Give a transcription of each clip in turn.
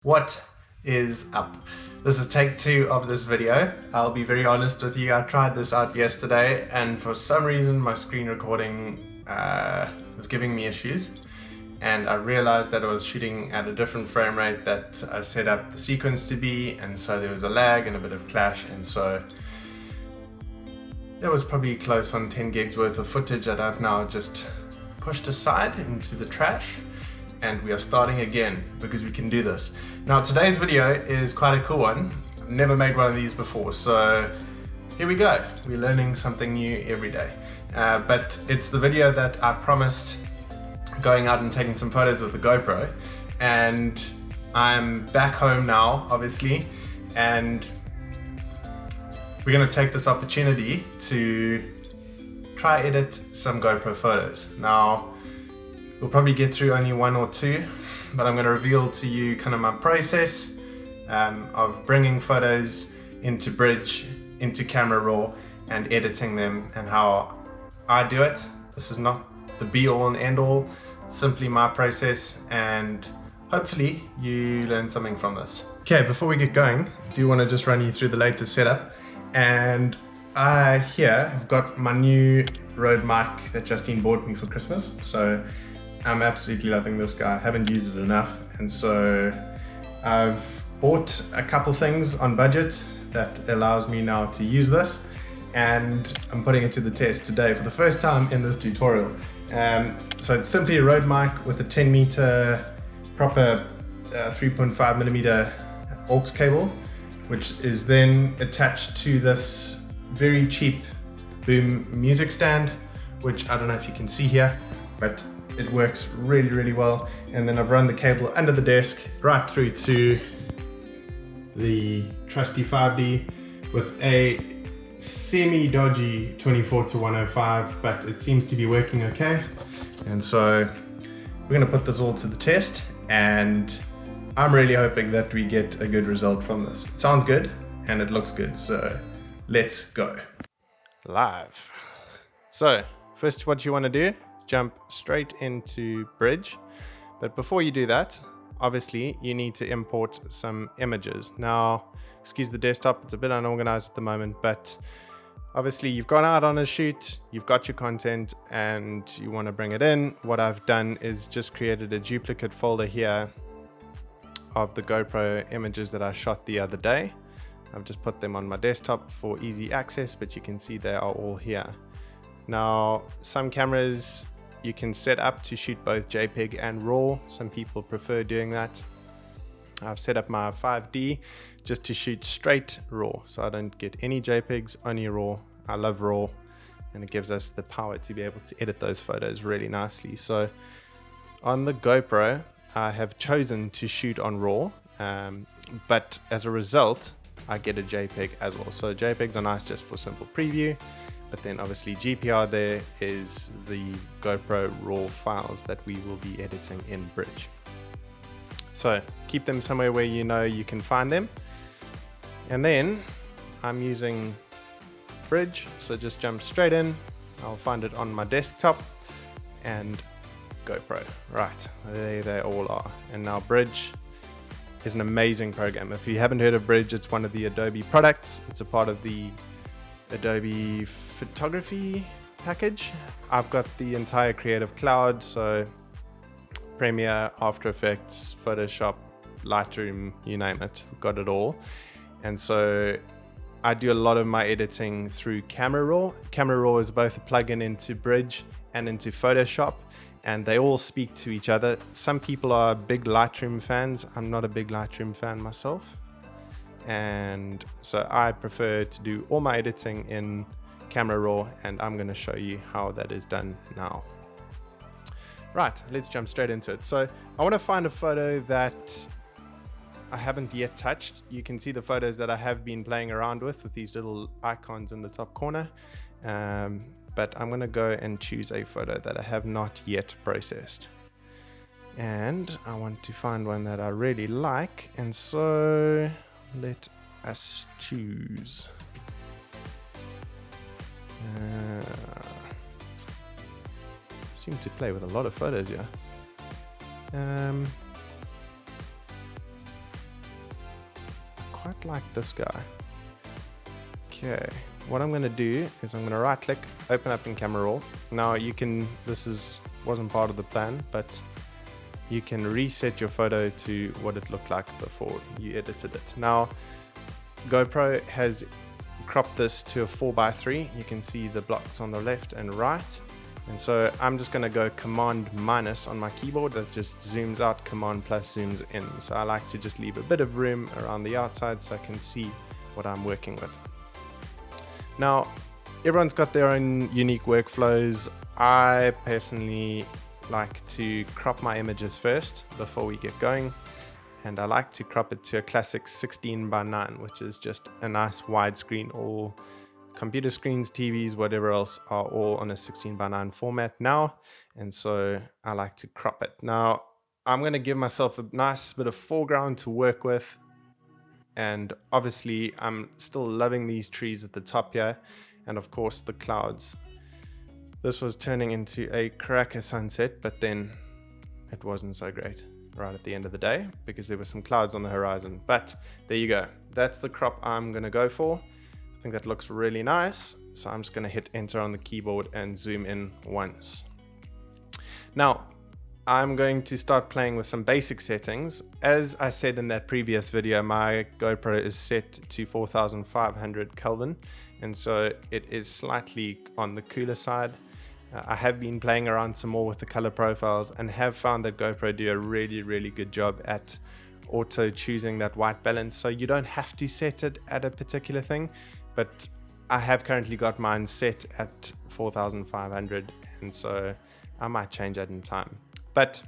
What is up? This is take 2 of this video. I'll be very honest with you, I tried this out yesterday and for some reason my screen recording was giving me issues, and I realized that I was shooting at a different frame rate that I set up the sequence to be, and so there was a lag and a bit of clash, and so there was probably close on 10 gigs worth of footage that I've now just pushed aside into the trash. And we are starting again because we can do this. Now today's video is quite a cool one. I've never made one of these before, so here we go. We're learning something new every day. But it's the video that I promised going out and taking some photos with the GoPro. And I'm back home now, obviously, and we're gonna take this opportunity to try edit some GoPro photos. Now, we'll probably get through only one or two, but I'm going to reveal to you kind of my process of bringing photos into Bridge, into Camera Raw, and editing them, and how I do it. This is not the be-all and end-all, simply my process, and hopefully you learn something from this. Okay, before we get going, I do want to just run you through the latest setup, and I here have got my new Rode mic that Justine bought me for Christmas. So I'm absolutely loving this guy. I haven't used it enough, and so I've bought a couple things on budget that allows me now to use this, and I'm putting it to the test today for the first time in this tutorial. So it's simply a Rode mic with a 10 meter proper 3.5 millimeter aux cable, which is then attached to this very cheap boom music stand, which I don't know if you can see here, but it works really well. And then I've run the cable under the desk right through to the trusty 5D with a semi-dodgy 24-105, but it seems to be working okay. And so we're gonna put this all to the test, and I'm really hoping that we get a good result from this. It sounds good and it looks good, so let's go. Live. So first, what you want to do is jump straight into Bridge. But before you do that, obviously you need to import some images. Now, excuse the desktop, it's a bit unorganized at the moment, but obviously you've gone out on a shoot, you've got your content, and you want to bring it in. What I've done is just created a duplicate folder here of the GoPro images that I shot the other day. I've just put them on my desktop for easy access, but you can see they are all here. Now, some cameras you can set up to shoot both JPEG and RAW. Some people prefer doing that. I've set up my 5D just to shoot straight RAW, so I don't get any JPEGs, only RAW. I love RAW, and it gives us the power to be able to edit those photos really nicely. So on the GoPro, I have chosen to shoot on RAW, but as a result, I get a JPEG as well. So JPEGs are nice just for simple preview. But then obviously GPR there is the GoPro RAW files that we will be editing in Bridge. So keep them somewhere where you know you can find them. And then I'm using Bridge, so just jump straight in. I'll find it on my desktop and GoPro. Right, there they all are. And now Bridge is an amazing program. If you haven't heard of Bridge, it's one of the Adobe products. It's a part of the Adobe photography package. I've got the entire Creative Cloud, so Premiere, After Effects, Photoshop, Lightroom, you name it, I've got it all. And so I do a lot of my editing through Camera Raw. Camera Raw is both a plugin into Bridge and into Photoshop, and they all speak to each other. Some people are big Lightroom fans. I'm not a big Lightroom fan myself. And so I prefer to do all my editing in Camera Raw, and I'm going to show you how that is done now. Right, let's jump straight into it. So I want to find a photo that I haven't yet touched. You can see the photos that I have been playing around with these little icons in the top corner. But I'm going to go and choose a photo that I have not yet processed. And I want to find one that I really like, and so let us choose. Seem to play with a lot of photos here. quite like this guy. Okay, what I'm going to do is I'm going to right click, open up in camera raw. Now you can, wasn't part of the plan, but you can reset your photo to what it looked like before you edited it. Now GoPro has cropped this to a 4:3. You can see the blocks on the left and right. And so I'm just going to go Command minus on my keyboard. That just zooms out, Command plus zooms in. So I like to just leave a bit of room around the outside so I can see what I'm working with. Now, everyone's got their own unique workflows. I personally like to crop my images first before we get going. And I like to crop it to a classic 16:9, which is just a nice widescreen. All computer screens, TVs, whatever else are all on a 16:9 format now. And so I like to crop it. Now, I'm going to give myself a nice bit of foreground to work with. And obviously, I'm still loving these trees at the top here. And of course, the clouds. This was turning into a cracker sunset, but then it wasn't so great right at the end of the day because there were some clouds on the horizon. But there you go. That's the crop I'm going to go for. I think that looks really nice. So I'm just going to hit enter on the keyboard and zoom in once. Now, I'm going to start playing with some basic settings. As I said in that previous video, my GoPro is set to 4500 Kelvin. And so it is slightly on the cooler side. I have been playing around some more with the color profiles and have found that GoPro do a really good job at auto choosing that white balance. So you don't have to set it at a particular thing, but I have currently got mine set at 4500, and so I might change that in time. But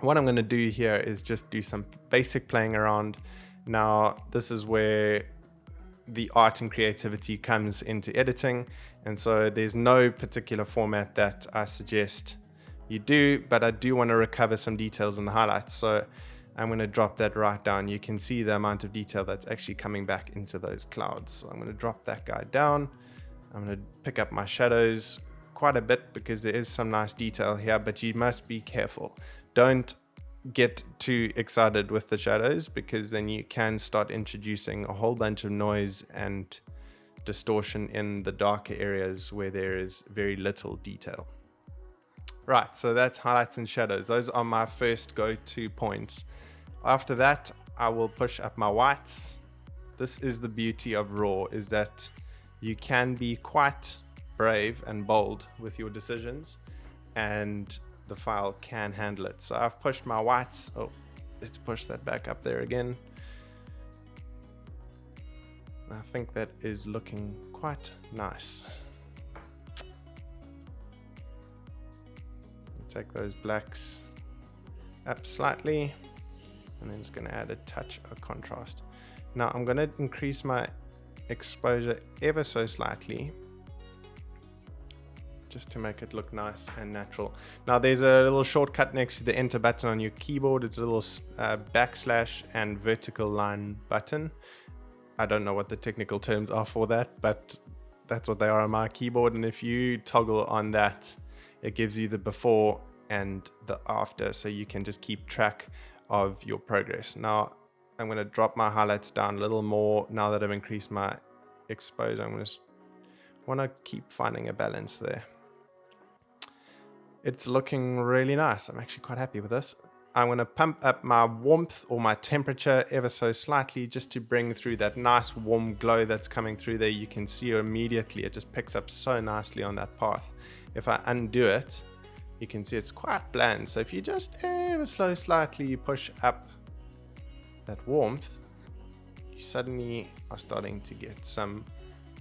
what I'm going to do here is just do some basic playing around. Now, this is where the art and creativity comes into editing, and so there's no particular format that I suggest you do, but I do want to recover some details in the highlights, so I'm going to drop that right down. You can see the amount of detail that's actually coming back into those clouds. So I'm going to drop that guy down. I'm going to pick up my shadows quite a bit because there is some nice detail here, but you must be careful. Don't get too excited with the shadows because then you can start introducing a whole bunch of noise and distortion in the darker areas where there is very little detail. Right, so that's highlights and shadows. Those are my first go-to points. After that, I will push up my whites. This is the beauty of RAW, is that you can be quite brave and bold with your decisions, and the file can handle it. So I've pushed my whites. Oh, let's push that back up there again. I think that is looking quite nice. Take those blacks up slightly, and then just going to add a touch of contrast. Now I'm going to increase my exposure ever so slightly, just to make it look nice and natural. Now there's a little shortcut next to the enter button on your keyboard. It's a little backslash and vertical line button. I don't know what the technical terms are for that, but that's what they are on my keyboard. And if you toggle on that, it gives you the before and the after, so you can just keep track of your progress. Now I'm going to drop my highlights down a little more now that I've increased my exposure. I'm going to want to keep finding a balance there. It's looking really nice. I'm actually quite happy with this. I'm going to pump up my warmth or my temperature ever so slightly just to bring through that nice warm glow that's coming through there. You can see immediately it just picks up so nicely on that path. If I undo it, you can see it's quite bland. So if you just ever so slightly push up that warmth, you suddenly are starting to get some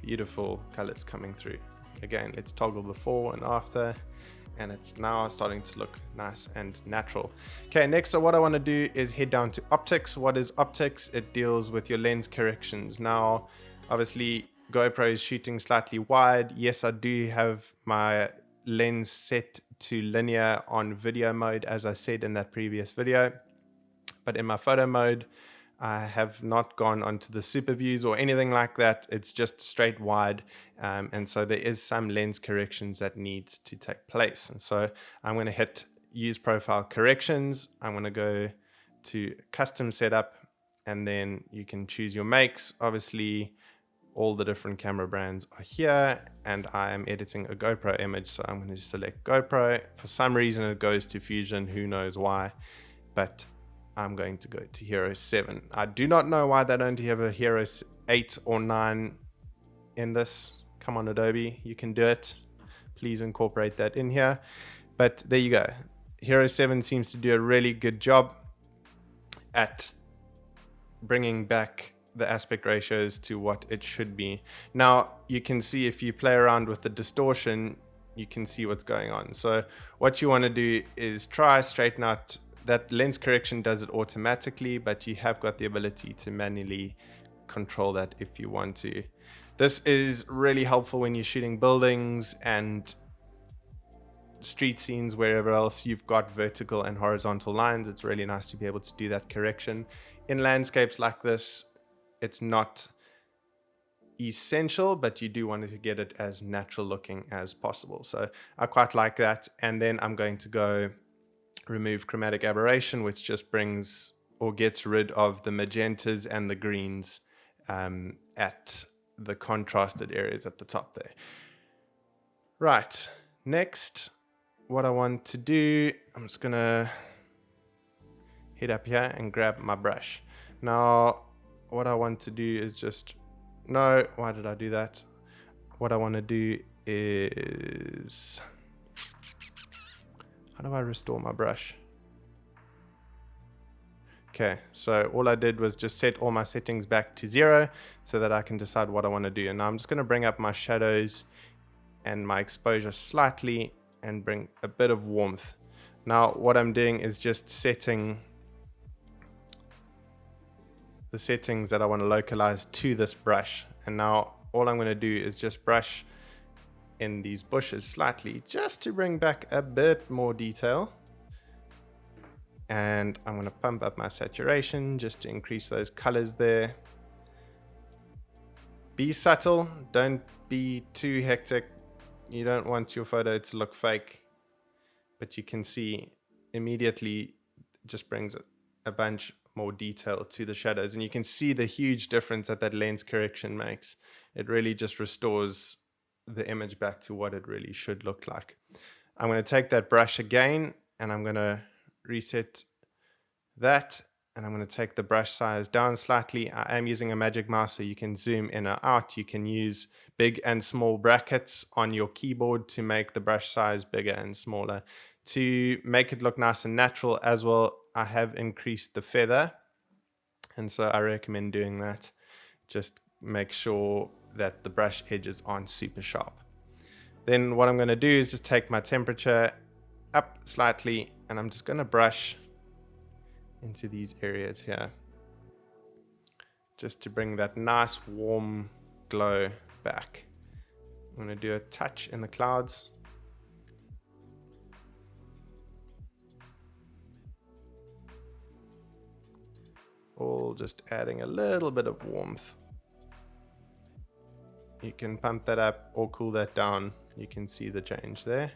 beautiful colors coming through. Again, let's toggle before and after, and it's now starting to look nice and natural. Okay, next, so what I want to do is head down to optics. What is optics? It deals with your lens corrections. Now, obviously, GoPro is shooting slightly wide. Yes, I do have my lens set to linear on video mode, as I said in that previous video. But in my photo mode, I have not gone onto the super views or anything like that. It's just straight wide. And so there is some lens corrections that needs to take place. And so I'm going to hit use profile corrections. I'm going to go to custom setup. and then you can choose your makes. Obviously, all the different camera brands are here, and I am editing a GoPro image, so I'm going to select GoPro. For some reason it goes to Fusion, who knows why, but I'm going to go to Hero 7. I do not know why they don't have a Hero 8 or 9 in this. Come on, Adobe, you can do it. Please incorporate that in here. But there you go. Hero 7 seems to do a really good job at bringing back the aspect ratios to what it should be. Now you can see, if you play around with the distortion, you can see what's going on. So what you want to do is try straighten out that lens correction. Does it automatically, but you have got the ability to manually control that if you want to. This is really helpful when you're shooting buildings and street scenes, wherever else you've got vertical and horizontal lines. It's really nice to be able to do that correction. In landscapes like this, it's not essential, but you do want to get it as natural looking as possible. So I quite like that. And then I'm going to go remove chromatic aberration, which just brings or gets rid of the magentas and the greens at the contrasted areas at the top there. Right, next, what I want to do, I'm just gonna head up here and grab my brush. Now what I want to do is just, no, why did I do that? What I want to do is, how do I restore my brush? Okay, so all I did was just set all my settings back to 0 so that I can decide what I want to do. And now I'm just going to bring up my shadows and my exposure slightly and bring a bit of warmth. Now what I'm doing is just setting the settings that I want to localize to this brush. And now all I'm going to do is just brush in these bushes slightly, just to bring back a bit more detail. And I'm going to pump up my saturation just to increase those colors there. Be subtle, don't be too hectic. You don't want your photo to look fake, but you can see immediately it just brings a bunch more detail to the shadows, and you can see the huge difference that lens correction makes. It really just restores the image back to what it really should look like. I'm going to take that brush again and I'm going to reset that, and I'm going to take the brush size down slightly. I am using a magic mouse, so you can zoom in or out. You can use big and small brackets on your keyboard to make the brush size bigger and smaller to make it look nice and natural as well. I have increased the feather, and so I recommend doing that. Just make sure that the brush edges aren't super sharp. Then what I'm going to do is just take my temperature up slightly, and I'm just going to brush into these areas here just to bring that nice warm glow back. I'm going to do a touch in the clouds. All just adding a little bit of warmth. You can pump that up or cool that down. You can see the change there.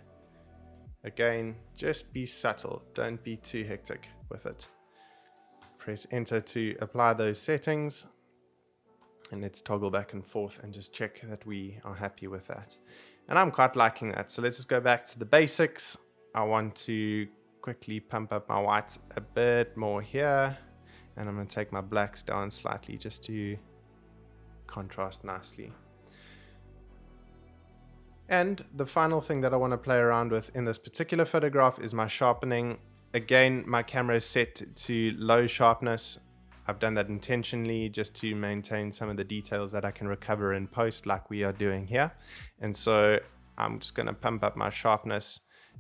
Again, just be subtle. Don't be too hectic with it. Press enter to apply those settings, and let's toggle back and forth and just check that we are happy with that. And I'm quite liking that. So let's just go back to the basics. I want to quickly pump up my whites a bit more here, and I'm going to take my blacks down slightly just to contrast nicely. And the final thing that I want to play around with in this particular photograph is my sharpening. Again, my camera is set to low sharpness. I've done that intentionally just to maintain some of the details that I can recover in post, like we are doing here. And so I'm just going to pump up my sharpness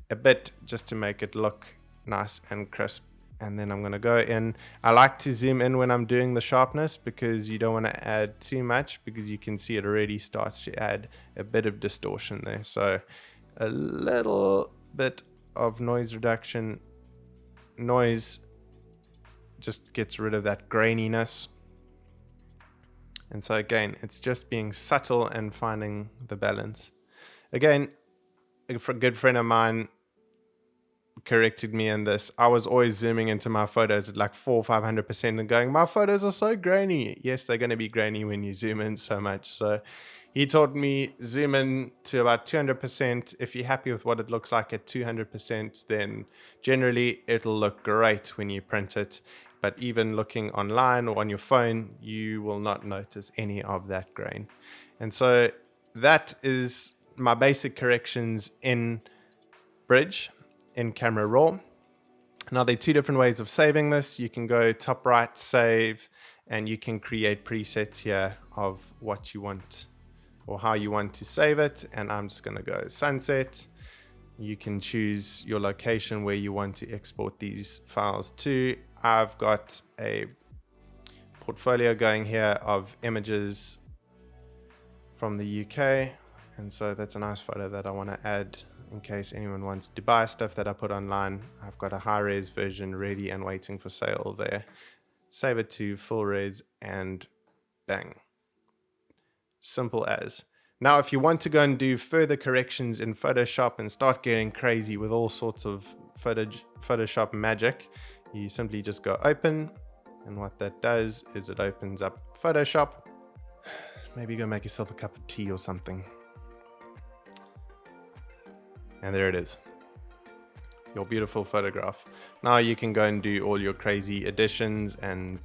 a bit just to make it look nice and crisp. And then I'm going to go in. I like to zoom in when I'm doing the sharpness because you don't want to add too much, because you can see it already starts to add a bit of distortion there. So a little bit of noise reduction. Noise just gets rid of that graininess. And so again, it's just being subtle and finding the balance. Again, a good friend of mine corrected me in this. I was always zooming into my photos at like 400-500% and going, my photos are so grainy. Yes, they're going to be grainy when you zoom in so much. So he taught me zoom in to about 200%. If you're happy with what it looks like at 200%, then generally it'll look great when you print it. But even looking online or on your phone, you will not notice any of that grain. And so that is my basic corrections in Bridge, in Camera Raw. Now there are two different ways of saving this. You can go top right, save, and you can create presets here of what you want or how you want to save it. And I'm just going to go sunset. You can choose your location where you want to export these files to. I've got a portfolio going here of images from the UK. And so that's a nice photo that I want to add in case anyone wants to buy stuff that I put online. I've got a high-res version ready and waiting for sale there. Save it to full res and bang. Simple as. Now, if you want to go and do further corrections in Photoshop and start getting crazy with all sorts of Photoshop magic, you simply just go open. And what that does is it opens up Photoshop. Maybe go make yourself a cup of tea or something. And there it is, your beautiful photograph. Now you can go and do all your crazy additions and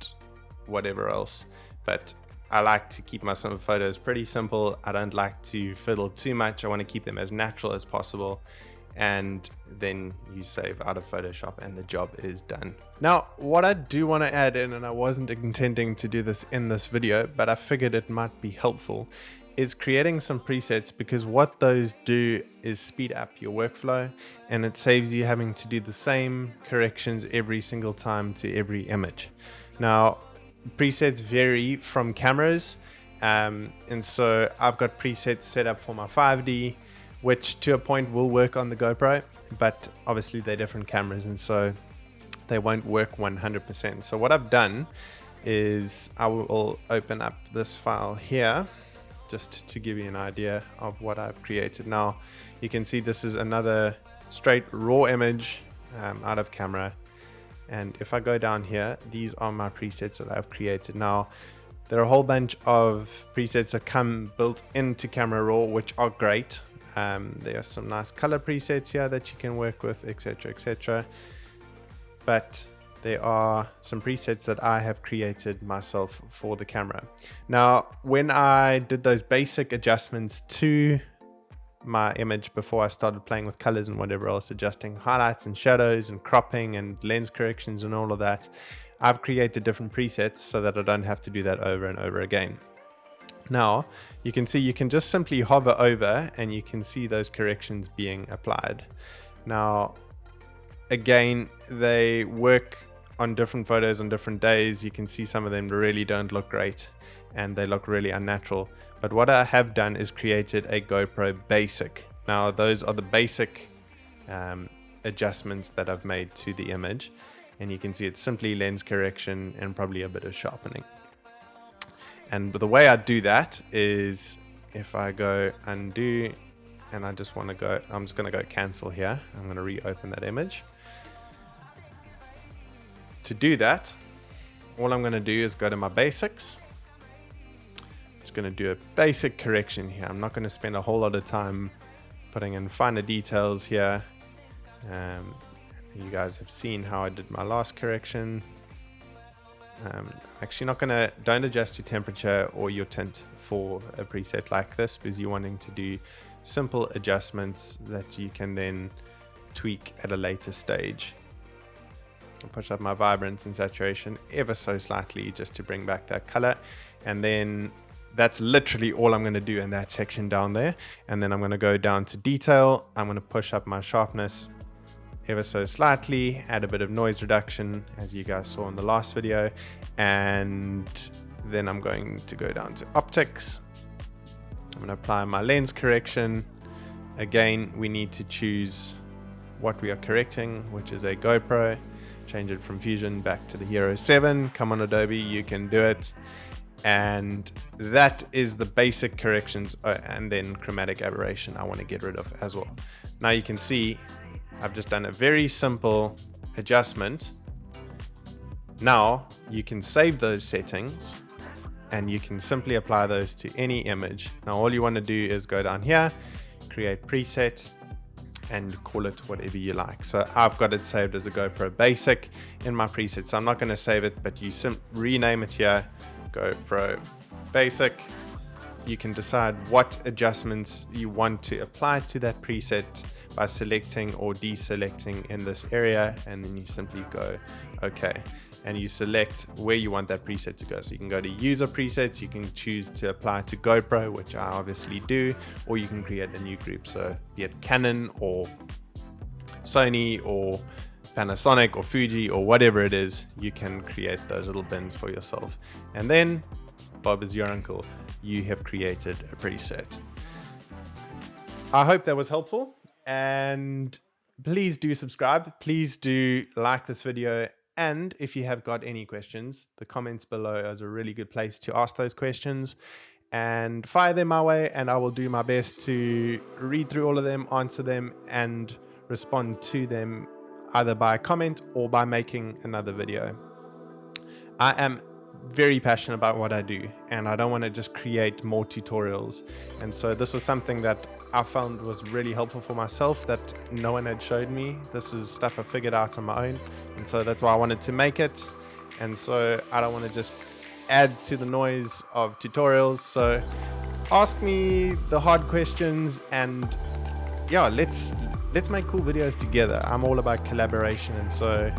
whatever else. But I like to keep my photos pretty simple. I don't like to fiddle too much. I want to keep them as natural as possible. And then you save out of Photoshop and the job is done. Now, what I do want to add in, and I wasn't intending to do this in this video, but I figured it might be helpful, is creating some presets, because what those do is speed up your workflow and it saves you having to do the same corrections every single time to every image. Now, presets vary from cameras, and so I've got presets set up for my 5D, which to a point will work on the GoPro, but obviously they're different cameras and so they won't work 100%. So what I've done is I will open up this file here just to give you an idea of what I've created. Now you can see this is another straight raw image out of camera, and if I go down here, these are my presets that I've created. Now there are a whole bunch of presets that come built into Camera Raw, which are great. There are some nice color presets here that you can work with, etc, etc, but there are some presets that I have created myself for the camera. Now, when I did those basic adjustments to my image before I started playing with colors and whatever else, adjusting highlights and shadows and cropping and lens corrections and all of that, I've created different presets so that I don't have to do that over and over again. Now, you can see you can just simply hover over and you can see those corrections being applied. Now, again, they work on different photos on different days. You can see some of them really don't look great and they look really unnatural. But what I have done is created a GoPro basic. Now, those are the basic adjustments that I've made to the image. And you can see it's simply lens correction and probably a bit of sharpening. And the way I do that is if I go undo and I just want to go, I'm just going to go cancel here. I'm going to reopen that image. To do that, all I'm going to do is go to my basics. Just going to do a basic correction here. I'm not going to spend a whole lot of time putting in finer details here. You guys have seen how I did my last correction. Actually not gonna, don't adjust your temperature or your tint for a preset like this, because you're wanting to do simple adjustments that you can then tweak at a later stage. I'll push up my vibrance and saturation ever so slightly just to bring back that color, and then that's literally all I'm going to do in that section down there. And then I'm going to go down to detail. I'm going to push up my sharpness ever so slightly, add a bit of noise reduction as you guys saw in the last video, and then I'm going to go down to optics. I'm going to apply my lens correction. Again, we need to choose what we are correcting, which is a GoPro. Change it from Fusion back to the Hero 7. Come on Adobe, you can do it. And that is the basic corrections. Oh, and then chromatic aberration I want to get rid of as well. Now you can see I've just done a very simple adjustment. Now you can save those settings and you can simply apply those to any image. Now all you want to do is go down here, create preset, and call it whatever you like. So I've got it saved as a GoPro Basic in my presets. So I'm not going to save it, but you rename it here, GoPro Basic. You can decide what adjustments you want to apply to that preset by selecting or deselecting in this area, and then you simply go OK, and you select where you want that preset to go. So you can go to user presets, you can choose to apply to GoPro, which I obviously do, or you can create a new group. So be it Canon or Sony or Panasonic or Fuji or whatever it is, you can create those little bins for yourself. And then Bob is your uncle. You have created a preset. I hope that was helpful, and please do subscribe. Please do like this video. And if you have got any questions, the comments below is a really good place to ask those questions, and fire them my way, and I will do my best to read through all of them, answer them, and respond to them either by comment or by making another video. I am very passionate about what I do, and I don't want to just create more tutorials. And so this was something that I found was really helpful for myself that no one had showed me. This is stuff I figured out on my own, and so that's why I wanted to make it. And so I don't want to just add to the noise of tutorials. So ask me the hard questions, and yeah, let's make cool videos together. I'm all about collaboration, and so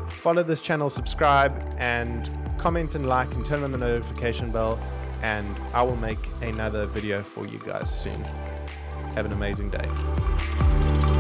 follow this channel, subscribe, and comment and like, and turn on the notification bell, and I will make another video for you guys soon. Have an amazing day.